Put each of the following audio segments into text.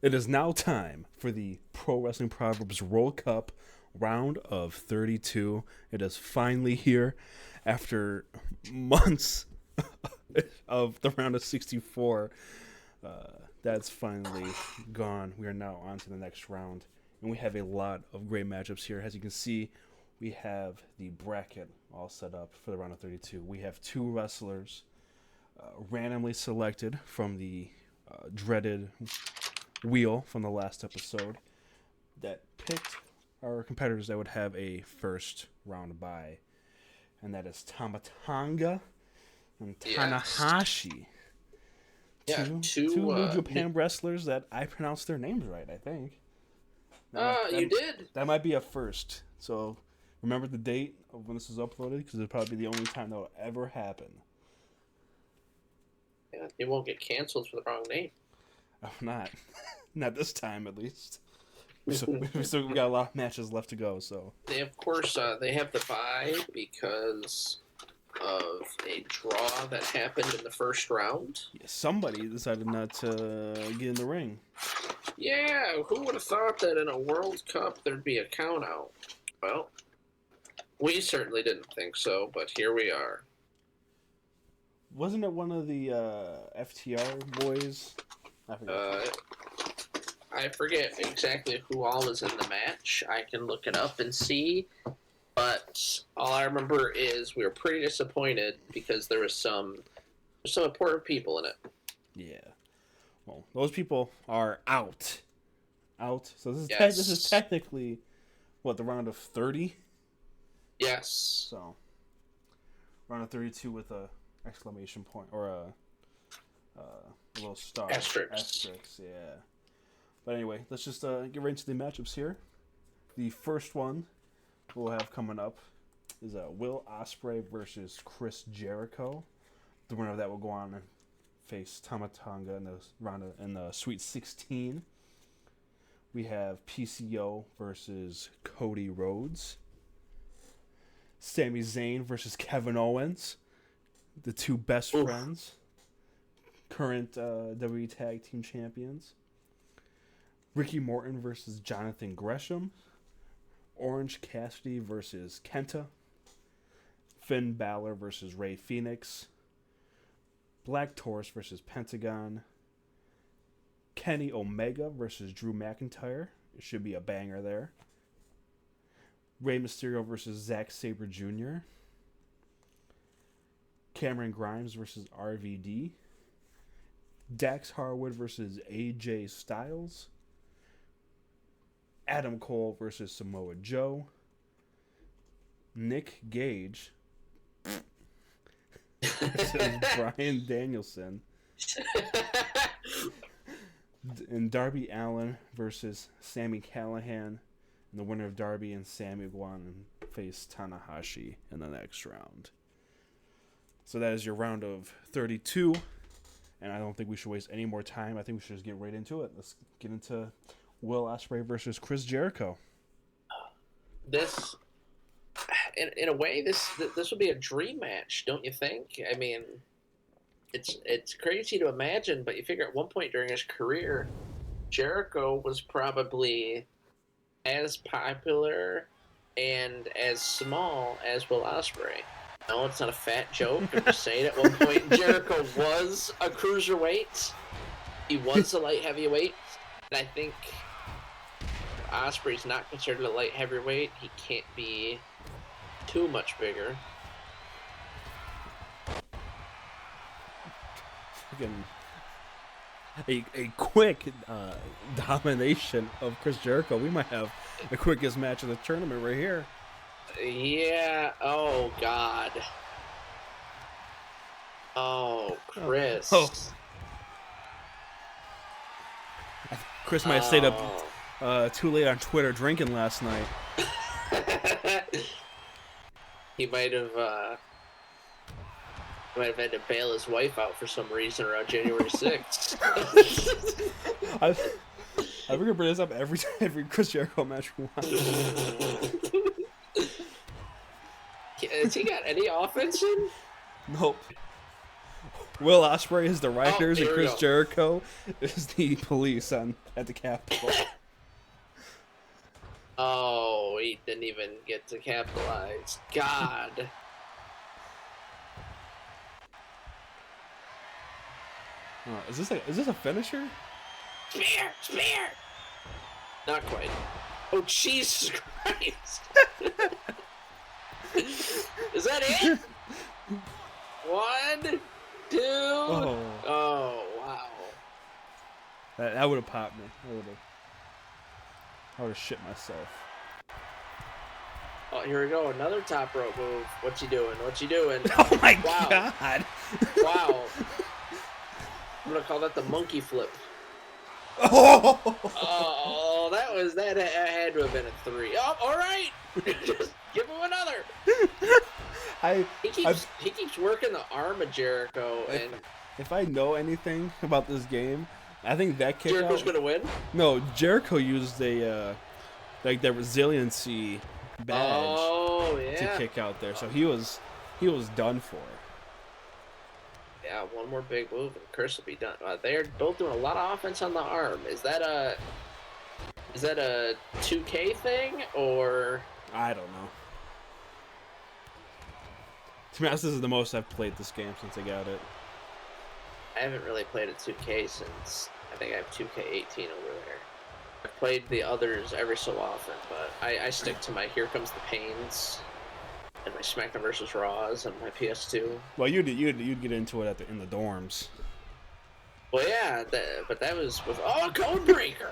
It is now time for the Pro Wrestling Proverbs World Cup round of 32. It is finally here after months of the round of 64. That's finally gone. We are now on to the next round. And we have a lot of great matchups here. As you can see, we have the bracket all set up for the round of 32. We have two wrestlers randomly selected from the dreaded wheel from the last episode that picked our competitors that would have a first round bye. And that is Tamatanga and Tanahashi. Yeah, two New Japan wrestlers that I pronounced their names right, I think. You did? That might be a first. So remember the date of when this is uploaded, because it'll probably be the only time that will ever happen. Yeah, it won't get canceled for the wrong name. Not this time, at least. We still got a lot of matches left to go. So They, of course, they have the bye because of a draw that happened in the first round. yeah, somebody decided not to get in the ring. Yeah, who would have thought that in a World Cup there'd be a count out? Well, we certainly didn't think so, but here we are. Wasn't it one of the FTR boys? I forget exactly who all was in the match. I can look it up and see. But all I remember is we were pretty disappointed because there was some important people in it. Yeah. Well, those people are out. So this is Yes. this is technically what, the round of 30? Yes. So round of 32 with a exclamation point or a little star. Asterisk, yeah. But anyway, let's just get right into the matchups here. The first one we'll have coming up is Will Ospreay versus Chris Jericho. The winner of that will go on and face Tamatanga in the round in the Sweet 16. We have PCO versus Cody Rhodes. Sami Zayn versus Kevin Owens, the two best friends, current WWE Tag Team Champions. Ricky Morton versus Jonathan Gresham. Orange Cassidy versus Kenta. Finn Balor versus Rey Fenix. Black Taurus versus Pentagon. Kenny Omega versus Drew McIntyre. It should be a banger there. Rey Mysterio versus Zack Sabre Jr. Cameron Grimes versus RVD. Dax Harwood versus AJ Styles. Adam Cole versus Samoa Joe. Nick Gage versus Bryan Danielson. And Darby Allin versus Sami Callihan. And the winner of Darby and Sami will go on and face Tanahashi in the next round. So that is your round of 32. And I don't think we should waste any more time. I think we should just get right into it. Let's get into Will Ospreay versus Chris Jericho. This, in a way, this would be a dream match, don't you think? I mean, it's crazy to imagine, but you figure at one point during his career, Jericho was probably as popular and as small as Will Ospreay. No, it's not a fat joke. I'm just saying at one point Jericho was a cruiserweight. He was a light heavyweight. And I think Ospreay's not considered a light heavyweight. He can't be too much bigger. Again, a quick domination of Chris Jericho. We might have the quickest match of the tournament right here. Yeah. Oh, God. Oh, Chris. Oh. Chris might have stayed up too late on Twitter drinking last night. He might have had to bail his wife out for some reason around January 6th. I think we bring this up every Chris Jericho match we watch. Has he got any offense in? Nope. Will Ospreay is the writers, and here we Chris go. Jericho is the police at the Capitol. Oh, he didn't even get to capitalize. God. Is this a finisher? Spear! Not quite. Oh, Jesus Christ! Is that it? 1, 2. Oh, wow. That would have popped me. I would have shit myself. Oh, here we go. Another top rope move. What's he doing? Oh my Wow. God! Wow. I'm gonna call that the monkey flip. Oh! Oh, that had to have been a 3. Oh, all right. Just give him another. He keeps working the arm of Jericho, and if I know anything about this game, I think that kick Jericho's out, gonna win. No, Jericho used a like that resiliency badge to kick out there, so he was done for. Yeah, one more big move and Curse will be done. They're both doing a lot of offense on the arm. Is that a 2K thing or? I don't know. To be honest, this is the most I've played this game since I got it. I haven't really played a 2K since I think I have 2K18 over there. I've played the others every so often, but I stick to my Here Comes the Pains and my SmackDown vs. Raws on my PS2. Well, you'd get into it in the dorms. Well, yeah, but that was with Codebreaker.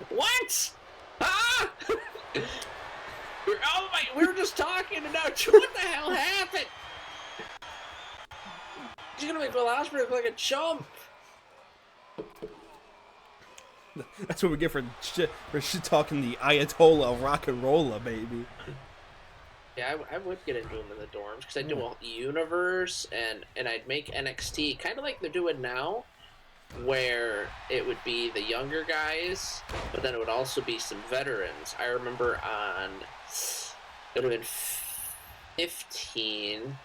What? Ah! We were just talking and now what the hell happened? He's gonna make Will Ospreay look like a chump. That's what we get for shit talking the Ayatollah of rock and rolla, baby. Yeah, I would get into them in the dorms because I'd do a universe and I'd make NXT kind of like they're doing now, where it would be the younger guys, but then it would also be some veterans. I remember it would have been 16,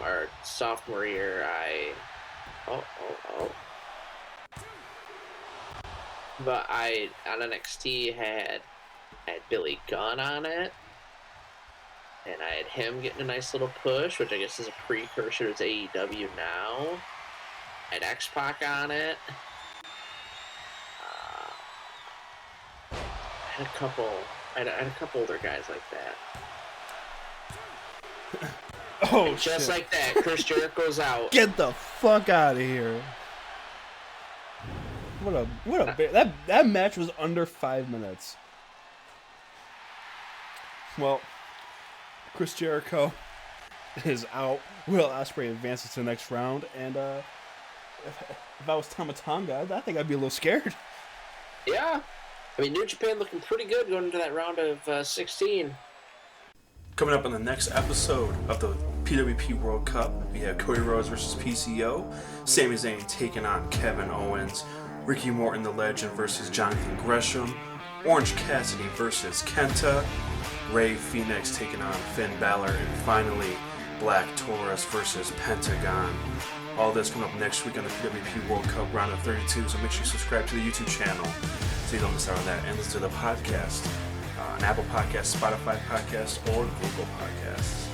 our sophomore year, But on NXT had Billy Gunn on it, and I had him getting a nice little push, which I guess is a precursor to AEW now. I had X-Pac on it. I had a couple other guys like that. Oh, and just shit. like that, Chris Jericho's out. Get the fuck out of here. That match was under 5 minutes. Well, Chris Jericho is out. Will Ospreay advances to the next round, and if I was Tama Tonga, I think I'd be a little scared. Yeah, I mean New Japan looking pretty good going into that round of 16. Coming up on the next episode of the PWP World Cup, we have Cody Rhodes versus PCO, Sami Zayn taking on Kevin Owens, Ricky Morton the Legend versus Jonathan Gresham, Orange Cassidy versus Kenta, Rey Fenix taking on Finn Balor, and finally Black Taurus versus Pentagon. All this coming up next week on the PWP World Cup round of 32, so make sure you subscribe to the YouTube channel so you don't miss out on that, and listen to the podcast on Apple Podcasts, Spotify Podcasts, or Google Podcasts.